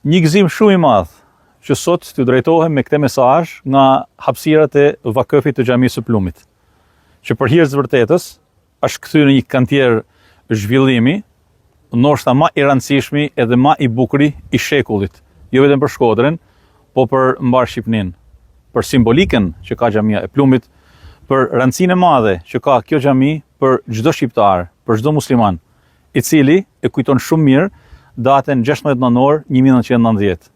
Një gëzim shumë i madh që sot të drejtohem me këtë mesazh nga hapësirat e vakëfit të xhamisë së Plumit, që për hir të vërtetës është kthyer në një kantier zhvillimi, ndoshta më i rëndësishmi edhe më i bukur i shekullit, jo vetëm për Shkodrën, po për mbar Shqipërinë, për simbolikën që ka xhamia e Plumit, për rëndësinë e madhe që ka kjo xhami për çdo shqiptar, për çdo musliman, i cili e kujton shumë mirë datën 16 nënor 1990.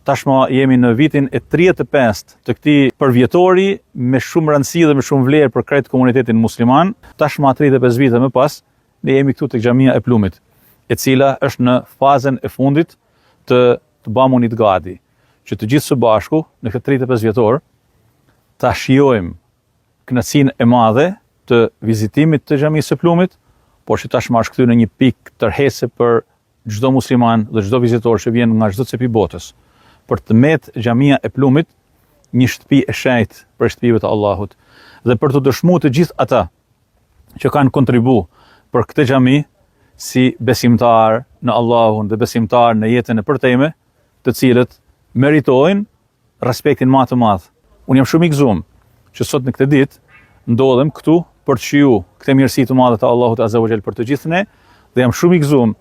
Tashmë jemi në vitin e 35 të këtij përvjetori me shumë rëndësi dhe me shumë vlerë për krejt komunitetin musliman. Tashmë 35 vite më pas, ne jemi këtu tek xhamia e Plumit, e cila është në fazën e fundit të bamunit gati, që të gjithë së bashku në këtë 35 vjetor ta shijojmë kënaqësinë e madhe të vizitimit të xhamisë së Plumit, por që tashmë është kthyer në një pikë tërheqëse për çdo musliman dhe çdo vizitor që vjen nga çdo cep i botës, për të metë xhamia e Plumit një shtëpi e shenjtë për shtëpive të Allahut, dhe për të dëshmuar të gjithë ata që kanë kontribuar për këtë xhami si besimtar në Allahun dhe besimtar në jetën e përtejme, të cilët meritojnë respektin më të madh. Unë jam shumë i gëzuar që sot në këtë ditë ndodhem këtu për të shijuar këtë mirësi të madhe të Allahut Azza wa Jall për të gjithë ne, dhe jam shumë i gëzuar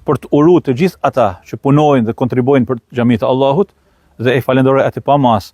për të uruar të gjithë ata që punojnë dhe kontribuojnë për xhaminë e Allahut, dhe e falenderoj atë pa mas